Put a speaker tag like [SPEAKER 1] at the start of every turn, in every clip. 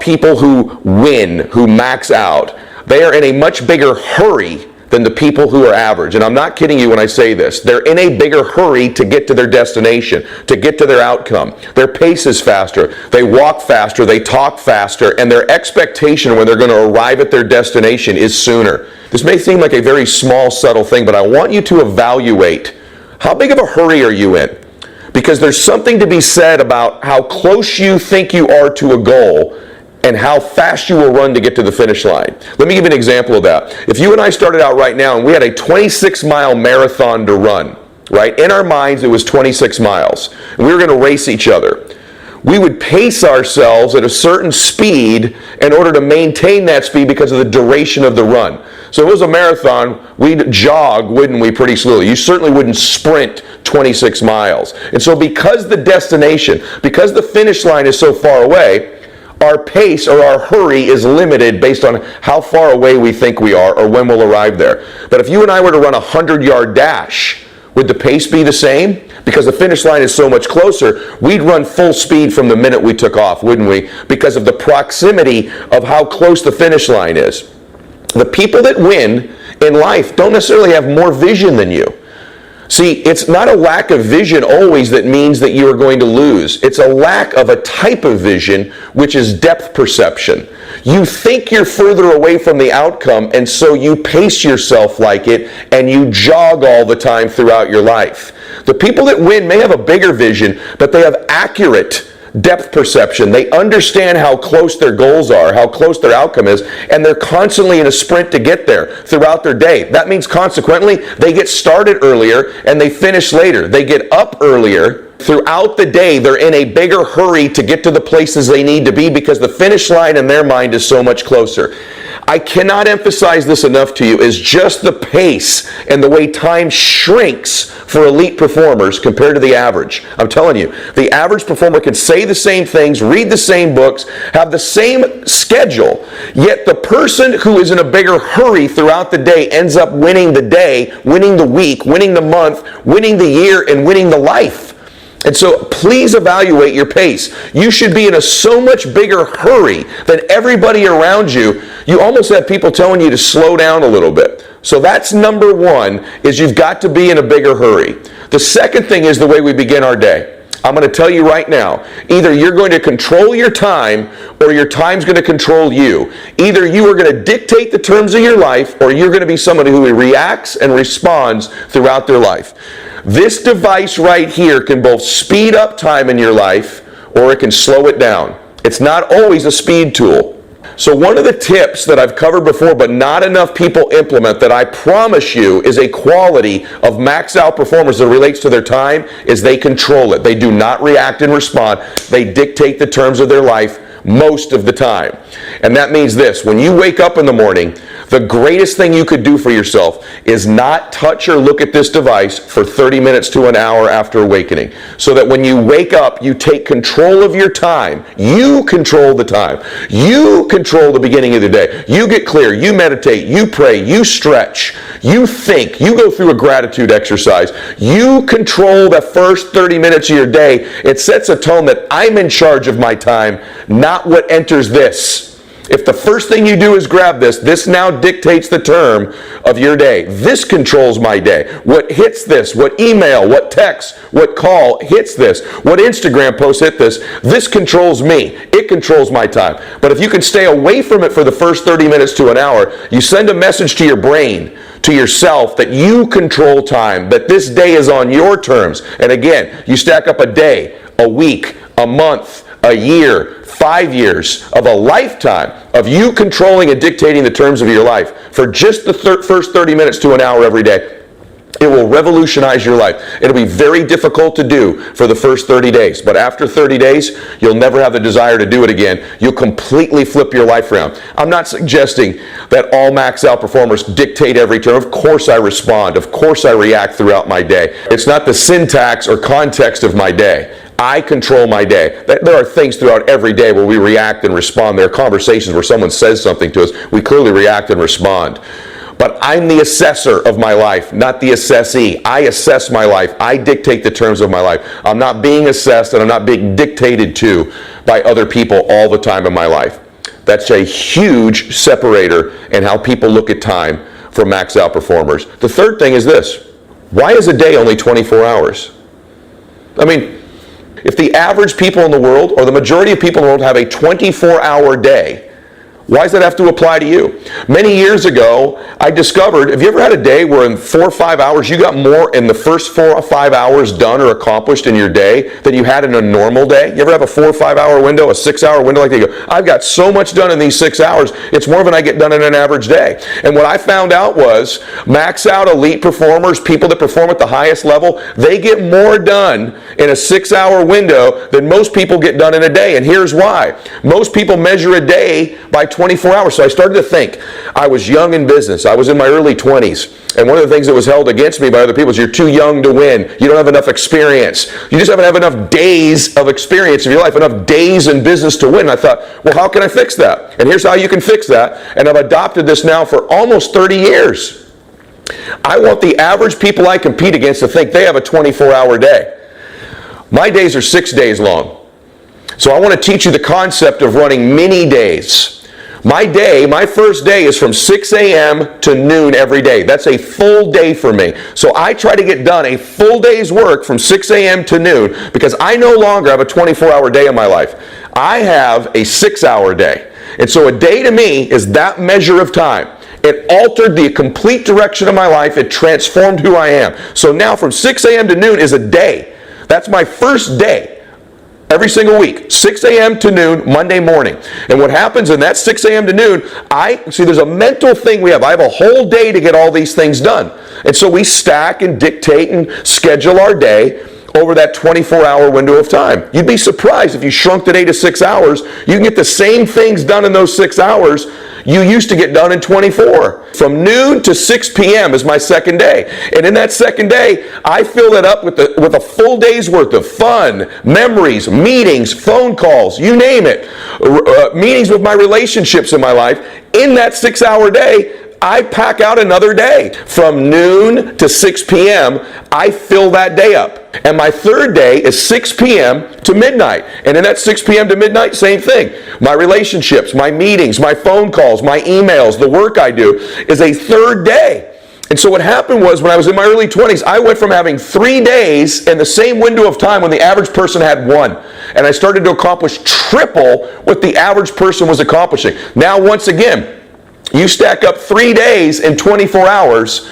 [SPEAKER 1] People who win, who max out, they are in a much bigger hurry than the people who are average. And I'm not kidding you when I say this. They're in a bigger hurry to get to their destination, to get to their outcome. Their pace is faster. They walk faster. They talk faster. And their expectation when they're going to arrive at their destination is sooner. This may seem like a very small, subtle thing, but I want you to evaluate how big of a hurry are you in? Because there's something to be said about how close you think you are to a goal and how fast you will run to get to the finish line. Let me give you an example of that. If you and I started out right now and we had a 26-mile marathon to run, right? In our minds, it was 26 miles. And we were going to race each other. We would pace ourselves at a certain speed in order to maintain that speed because of the duration of the run. So if it was a marathon, we'd jog, wouldn't we, pretty slowly. You certainly wouldn't sprint 26 miles. And so because the destination, because the finish line is so far away, our pace or our hurry is limited based on how far away we think we are or when we'll arrive there. But if you and I were to run a 100-yard dash, would the pace be the same? Because the finish line is so much closer, we'd run full speed from the minute we took off, wouldn't we? Because of the proximity of how close the finish line is. The people that win in life don't necessarily have more vision than you. See, it's not a lack of vision always that means that you are going to lose. It's a lack of a type of vision, which is depth perception. You think you're further away from the outcome, and so you pace yourself like it, and you jog all the time throughout your life. The people that win may have a bigger vision, but they have accurate depth perception. They understand how close their goals are, how close their outcome is, and they're constantly in a sprint to get there throughout their day. That means consequently, they get started earlier and they finish later. They get up earlier. Throughout the day, they're in a bigger hurry to get to the places they need to be because the finish line in their mind is so much closer. I cannot emphasize this enough to you, is just the pace and the way time shrinks for elite performers compared to the average. I'm telling you, the average performer can say the same things, read the same books, have the same schedule, yet the person who is in a bigger hurry throughout the day ends up winning the day, winning the week, winning the month, winning the year, and winning the life. And so please evaluate your pace. You should be in a so much bigger hurry than everybody around you. You almost have people telling you to slow down a little bit. So that's number one, is you've got to be in a bigger hurry. The second thing is the way we begin our day. I'm going to tell you right now, either you're going to control your time or your time's going to control you. Either you are going to dictate the terms of your life or you're going to be somebody who reacts and responds throughout their life. This device right here can both speed up time in your life or it can slow it down. It's not always a speed tool. So one of the tips that I've covered before but not enough people implement that I promise you is a quality of max out performers that relates to their time is they control it. They do not react and respond. They dictate the terms of their life most of the time. And that means this: when you wake up in the morning, the greatest thing you could do for yourself is not touch or look at this device for 30 minutes to an hour after awakening. So that when you wake up, you take control of your time. You control the time. You control the beginning of the day. You get clear. You meditate. You pray. You stretch. You think. You go through a gratitude exercise. You control the first 30 minutes of your day. It sets a tone that I'm in charge of my time, not what enters this. If the first thing you do is grab this, this now dictates the term of your day. This controls my day. What hits this, what email, what text, what call hits this, what Instagram post hit this, this controls me. It controls my time. But if you can stay away from it for the first 30 minutes to an hour, you send a message to your brain, to yourself, that you control time, that this day is on your terms. And again, you stack up a day, a week, a month, a year, 5 years, of a lifetime of you controlling and dictating the terms of your life for just the first 30 minutes to an hour every day. It will revolutionize your life. It'll be very difficult to do for the first 30 days, but after 30 days, you'll never have the desire to do it again. You'll completely flip your life around. I'm not suggesting that all max out performers dictate every term. Of course I respond. Of course I react throughout my day. It's not the syntax or context of my day. I control my day. There are things throughout every day where we react and respond. There are conversations where someone says something to us. We clearly react and respond. But I'm the assessor of my life, not the assessee. I assess my life. I dictate the terms of my life. I'm not being assessed and I'm not being dictated to by other people all the time in my life. That's a huge separator in how people look at time for max out performers. The third thing is this. Why is a day only 24 hours? I mean, if the average people in the world, or the majority of people in the world, have a 24-hour day, why does that have to apply to you? Many years ago, I discovered, have you ever had a day where in 4 or 5 hours, you got more in the first 4 or 5 hours done or accomplished in your day than you had in a normal day? You ever have a 4 or 5 hour window, a 6 hour window, like you go, I've got so much done in these 6 hours, it's more than I get done in an average day. And what I found out was, max out elite performers, people that perform at the highest level, they get more done in a 6 hour window than most people get done in a day. And here's why. Most people measure a day by 24 hours. So I started to think. I was young in business. I was in my early 20s. And one of the things that was held against me by other people is you're too young to win. You don't have enough experience. You just haven't have enough days of experience of your life, enough days in business to win. And I thought, well, how can I fix that? And here's how you can fix that. And I've adopted this now for almost 30 years. I want the average people I compete against to think they have a 24-hour day. My days are 6 days long. So I want to teach you the concept of running mini days. My first day is from 6 a.m. to noon every day. That's a full day for me. So I try to get done a full day's work from 6 a.m. to noon because I no longer have a 24-hour day in my life. I have a 6-hour day. And so a day to me is that measure of time. It altered the complete direction of my life. It transformed who I am. So now from 6 a.m. to noon is a day. That's my first day. Every single week, 6 a.m. to noon, Monday morning. And what happens in that 6 a.m. to noon, there's a mental thing we have. I have a whole day to get all these things done. And so we stack and dictate and schedule our day over that 24-hour window of time. You'd be surprised if you shrunk the day to 6 hours, you can get the same things done in those 6 hours you used to get done in 24. From noon to 6 p.m. is my second day. And in that second day, I fill that up with a full day's worth of fun, memories, meetings, phone calls, you name it. Meetings with my relationships in my life. In that 6-hour day, I pack out another day. From noon to 6 p.m., I fill that day up. And my third day is 6 p.m. to midnight. And in that 6 p.m. to midnight, same thing. My relationships, my meetings, my phone calls, my emails, the work I do is a third day. And so what happened was when I was in my early 20s, I went from having 3 days in the same window of time when the average person had 1. And I started to accomplish triple what the average person was accomplishing. Now, once again, you stack up 3 days in 24 hours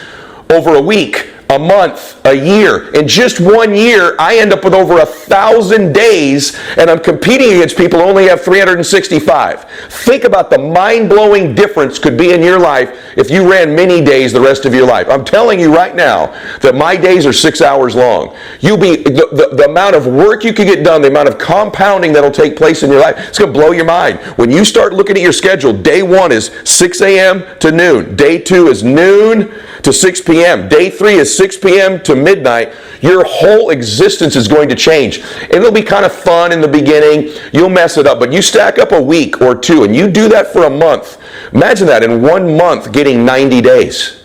[SPEAKER 1] over a week, a month, a year. In just 1 year, I end up with over 1,000 days, and I'm competing against people who only have 365. Think about the mind-blowing difference could be in your life if you ran mini days the rest of your life. I'm telling you right now that my days are 6 hours long. The amount of work you can get done, the amount of compounding that'll take place in your life, it's going to blow your mind. When you start looking at your schedule, day 1 is 6 a.m. to noon. Day 2 is noon to 6 p.m. Day 3 is 6 p.m. to midnight. Your whole existence is going to change. It'll be kind of fun in the beginning. You'll mess it up, but you stack up a week or 2 and you do that for a month. Imagine that in 1 month getting 90 days.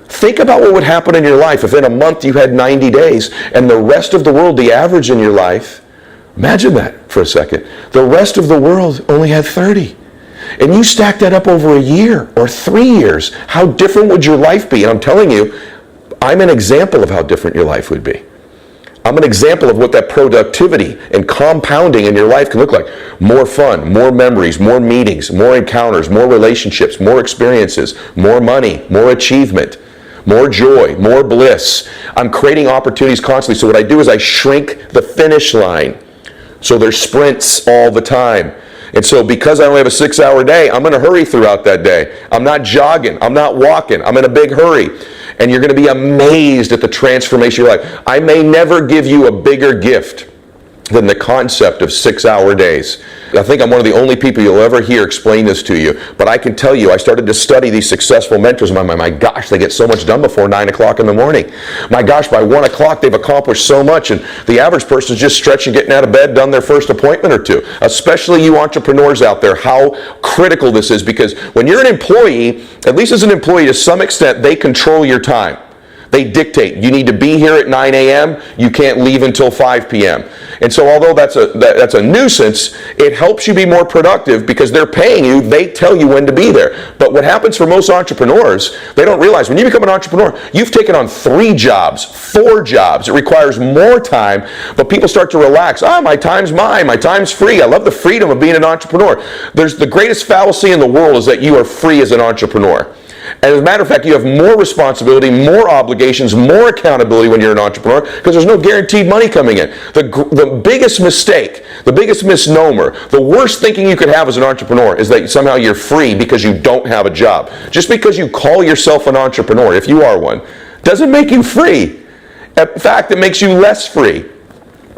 [SPEAKER 1] Think about what would happen in your life if in a month you had 90 days and the rest of the world, the average in your life, imagine that for a second. The rest of the world only had 30. And you stack that up over a year or 3 years. How different would your life be? And I'm telling you, I'm an example of how different your life would be. I'm an example of what that productivity and compounding in your life can look like. More fun, more memories, more meetings, more encounters, more relationships, more experiences, more money, more achievement, more joy, more bliss. I'm creating opportunities constantly. So what I do is I shrink the finish line. So there's sprints all the time. And so because I only have a 6-hour day, I'm in a hurry throughout that day. I'm not jogging. I'm not walking. I'm in a big hurry. And you're going to be amazed at the transformation of your life. I may never give you a bigger gift than the concept of 6-hour days. I think I'm one of the only people you'll ever hear explain this to you, but I can tell you, I started to study these successful mentors, and my gosh, they get so much done before 9 o'clock in the morning. My gosh, by 1 o'clock they've accomplished so much, and the average person's just stretching, getting out of bed, done their first appointment or two. Especially you entrepreneurs out there, how critical this is, because when you're an employee, at least as an employee to some extent, they control your time. They dictate, you need to be here at 9 a.m., you can't leave until 5 p.m. And so although that's a nuisance, it helps you be more productive because they're paying you, they tell you when to be there. But what happens for most entrepreneurs, they don't realize when you become an entrepreneur, you've taken on 3 jobs, 4 jobs. It requires more time, but people start to relax. My time's mine, my time's free. I love the freedom of being an entrepreneur. There's the greatest fallacy in the world is that you are free as an entrepreneur. And as a matter of fact, you have more responsibility, more obligations, more accountability when you're an entrepreneur because there's no guaranteed money coming in. The biggest mistake, the biggest misnomer, the worst thinking you could have as an entrepreneur is that somehow you're free because you don't have a job. Just because you call yourself an entrepreneur, if you are one, doesn't make you free. In fact, it makes you less free.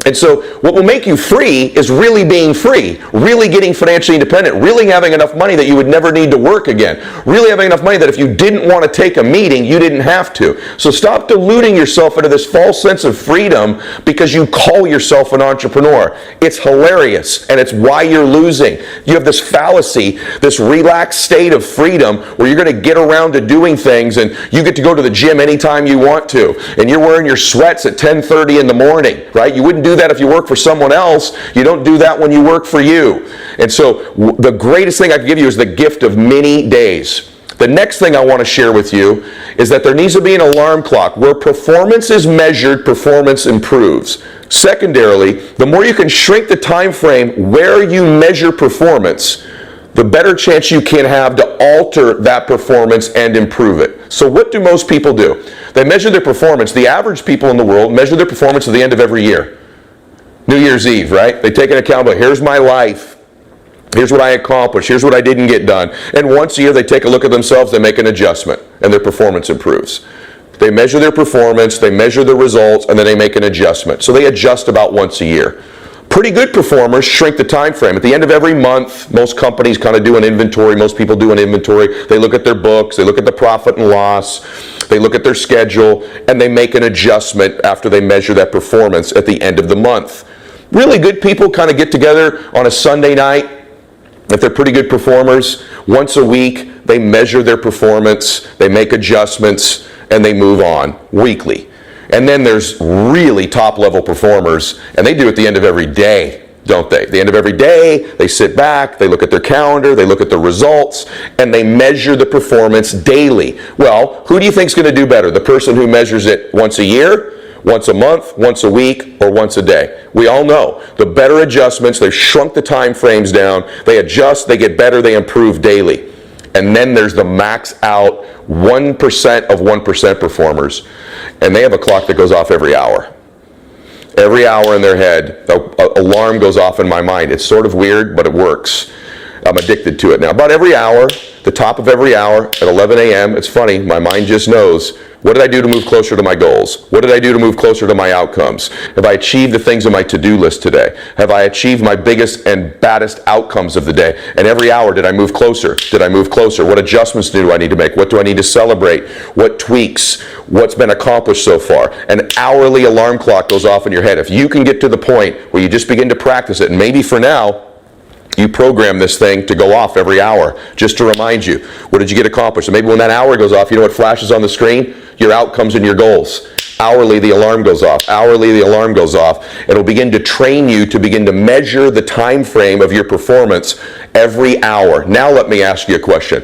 [SPEAKER 1] And so what will make you free is really being free, really getting financially independent, really having enough money that you would never need to work again, really having enough money that if you didn't want to take a meeting, you didn't have to. So stop deluding yourself into this false sense of freedom because you call yourself an entrepreneur. It's hilarious, and it's why you're losing. You have this fallacy, this relaxed state of freedom where you're going to get around to doing things, and you get to go to the gym anytime you want to, and you're wearing your sweats at 10:30 in the morning, right? You wouldn't do that if you work for someone else. You don't do that when you work for you. And so the greatest thing I can give you is the gift of many days. The next thing I want to share with you is that there needs to be an alarm clock. Where performance is measured, performance improves. Secondarily, the more you can shrink the time frame where you measure performance, the better chance you can have to alter that performance and improve it. So what do most people do? They measure their performance. The average people in the world measure their performance at the end of every year. New Year's Eve, right? They take an account of, here's my life. Here's what I accomplished. Here's what I didn't get done. And once a year, they take a look at themselves, they make an adjustment, and their performance improves. They measure their performance, they measure the results, and then they make an adjustment. So they adjust about once a year. Pretty good performers shrink the time frame. At the end of every month, most companies kind of do an inventory. Most people do an inventory. They look at their books. They look at the profit and loss. They look at their schedule, and they make an adjustment after they measure that performance at the end of the month. Really good people kind of get together on a Sunday night. If they're pretty good performers, once a week, they measure their performance, they make adjustments, and they move on weekly. And then there's really top-level performers, and they do it at the end of every day, don't they? At the end of every day, they sit back, they look at their calendar, they look at the results, and they measure the performance daily. Well, who do you think is going to do better? The person who measures it once a year, once a month, once a week, or once a day? We all know the better adjustments, they've shrunk the time frames down, they adjust, they get better, they improve daily. And then there's the max out 1% of 1% performers, and they have a clock that goes off every hour. Every hour in their head, an alarm goes off in my mind. It's sort of weird, but it works. I'm addicted to it now. About every hour, the top of every hour at 11 a.m., it's funny, my mind just knows, what did I do to move closer to my goals? What did I do to move closer to my outcomes? Have I achieved the things on my to-do list today? Have I achieved my biggest and baddest outcomes of the day? And every hour, did I move closer? Did I move closer? What adjustments do I need to make? What do I need to celebrate? What tweaks? What's been accomplished so far? An hourly alarm clock goes off in your head. If you can get to the point where you just begin to practice it, and maybe for now, you program this thing to go off every hour just to remind you, what did you get accomplished? And maybe when that hour goes off, you know what flashes on the screen? Your outcomes and your goals. Hourly, the alarm goes off. Hourly, the alarm goes off. It'll begin to train you to begin to measure the time frame of your performance every hour. Now let me ask you a question.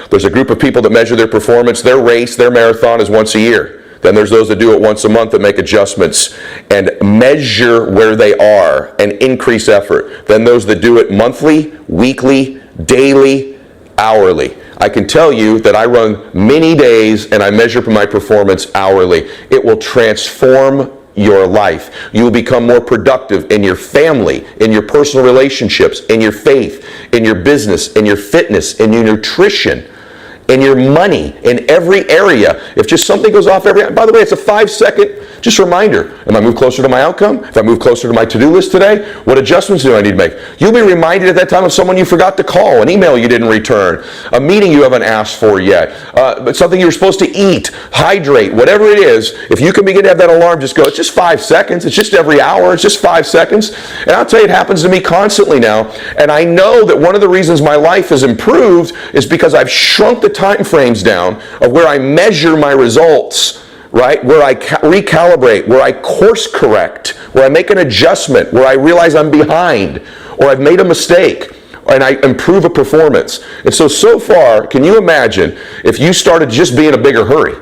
[SPEAKER 1] There's a group of people that measure their performance. Their race, their marathon is once a year. Then there's those that do it once a month that make adjustments and measure where they are and increase effort. Then those that do it monthly, weekly, daily, hourly. I can tell you that I run many days and I measure my performance hourly. It will transform your life. You will become more productive in your family, in your personal relationships, in your faith, in your business, in your fitness, in your nutrition, in your money, in in every area. If just something goes off by the way, it's a 5-second just reminder. Am I moved closer to my outcome? If I move closer to my to-do list today, what adjustments do I need to make? You'll be reminded at that time of someone you forgot to call, an email you didn't return, a meeting you haven't asked for yet, but something you were supposed to eat, hydrate, whatever it is. If you can begin to have that alarm just go, it's just 5 seconds, it's just every hour, it's just 5 seconds. And I'll tell you, it happens to me constantly now. And I know that one of the reasons my life has improved is because I've shrunk the time frames down of where I measure my results, right? Where I recalibrate, where I course correct, where I make an adjustment, where I realize I'm behind or I've made a mistake, and I improve a performance. And so far, can you imagine if you started just being in a bigger hurry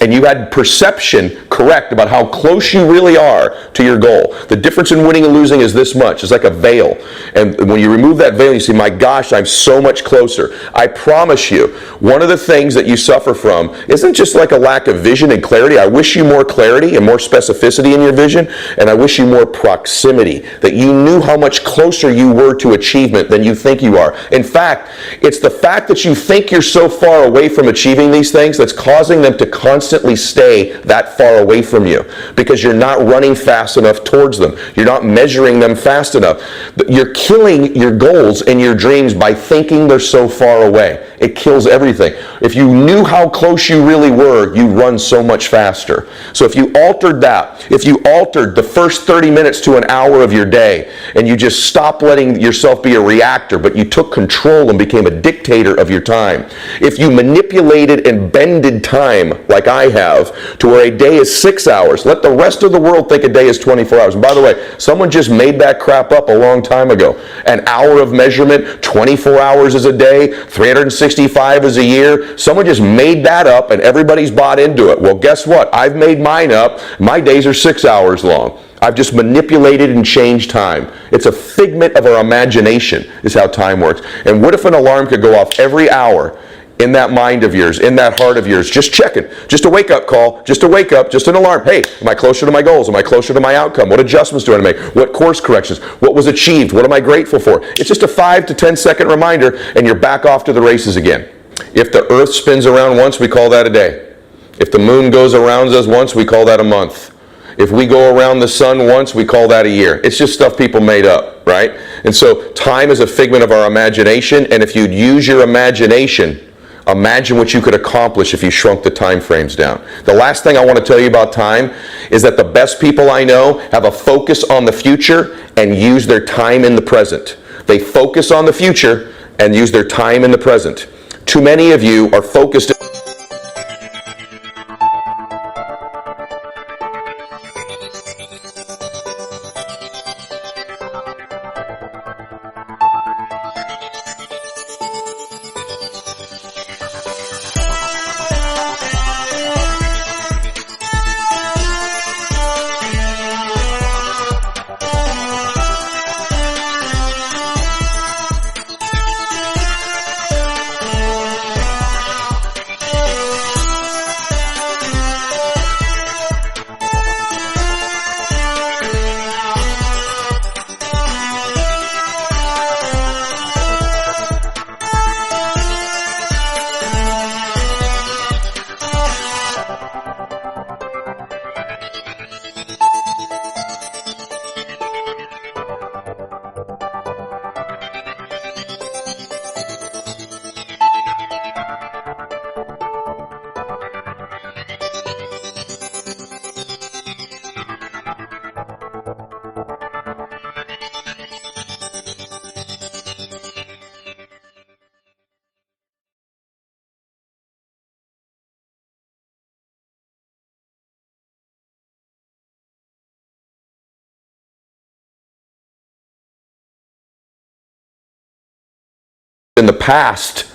[SPEAKER 1] and you had perception correct about how close you really are to your goal? The difference in winning and losing is this much. It's like a veil. And when you remove that veil, you see, my gosh, I'm so much closer. I promise you, one of the things that you suffer from isn't just like a lack of vision and clarity. I wish you more clarity and more specificity in your vision, and I wish you more proximity, that you knew how much closer you were to achievement than you think you are. In fact, it's the fact that you think you're so far away from achieving these things that's causing them to constantly stay that far away from you, because you're not running fast enough towards them. You're not measuring them fast enough. You're killing your goals and your dreams by thinking they're so far away. It kills everything. If you knew how close you really were, you run so much faster. So if you altered that, if you altered the first 30 minutes to an hour of your day, and you just stopped letting yourself be a reactor, but you took control and became a dictator of your time. If you manipulated and bended time like I have, to where a day is 6 hours. Let the rest of the world think a day is 24 hours. And by the way, someone just made that crap up a long time ago. An hour of measurement, 24 hours is a day, 365 is a year. Someone just made that up and everybody's bought into it. Well, guess what? I've made mine up. My days are 6 hours long. I've just manipulated and changed time. It's a figment of our imagination is how time works. And what if an alarm could go off every hour in that mind of yours, in that heart of yours, just checking, just a wake-up call, just a wake-up, just an alarm. Hey, am I closer to my goals? Am I closer to my outcome? What adjustments do I make? What course corrections? What was achieved? What am I grateful for? It's just a 5 to 10 second reminder, and you're back off to the races again. If the earth spins around once, we call that a day. If the moon goes around us once, we call that a month. If we go around the sun once, we call that a year. It's just stuff people made up, right? And so time is a figment of our imagination, and if you'd use your imagination, imagine what you could accomplish if you shrunk the time frames down. The last thing I want to tell you about time is that the best people I know have a focus on the future and use their time in the present. They focus on the future and use their time in the present. Too many of you are focused in the past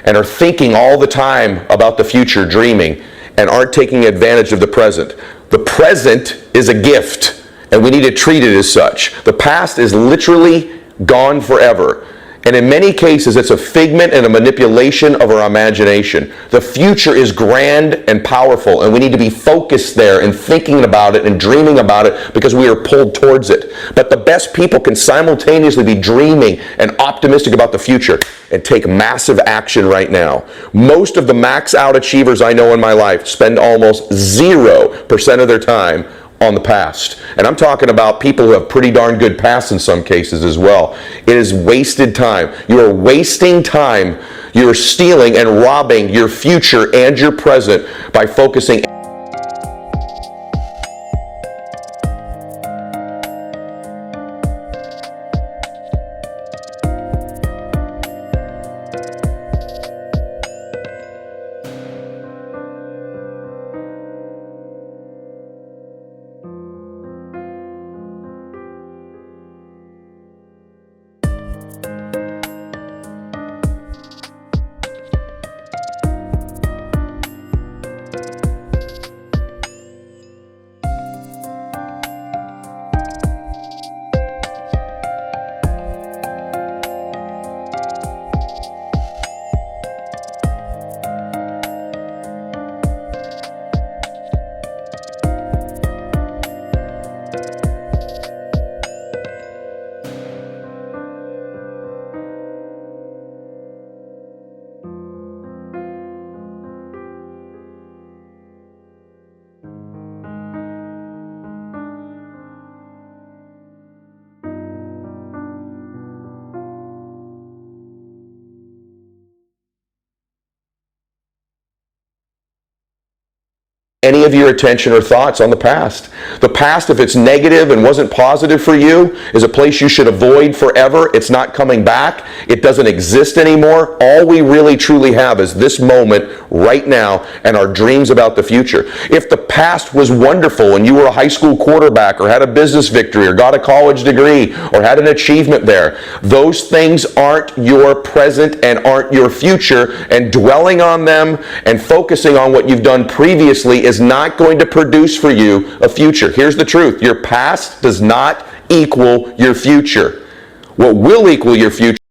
[SPEAKER 1] and are thinking all the time about the future, dreaming, and aren't taking advantage of the present. The present is a gift, and we need to treat it as such. The past is literally gone forever. And in many cases, it's a figment and a manipulation of our imagination. The future is grand and powerful, and we need to be focused there and thinking about it and dreaming about it because we are pulled towards it. But the best people can simultaneously be dreaming and optimistic about the future and take massive action right now. Most of the max out achievers I know in my life spend almost 0% of their time on the past. And I'm talking about people who have pretty darn good pasts in some cases as well. It is wasted time. You are wasting time. You're stealing and robbing your future and your present by focusing. Any of your attention or thoughts on the past. The past, if it's negative and wasn't positive for you, is a place you should avoid forever. It's not coming back. It doesn't exist anymore. All we really truly have is this moment right now and our dreams about the future. If the past was wonderful and you were a high school quarterback or had a business victory or got a college degree or had an achievement there, those things aren't your present and aren't your future, and dwelling on them and focusing on what you've done previously is not going to produce for you a future. Here's the truth. Your past does not equal your future. What will equal your future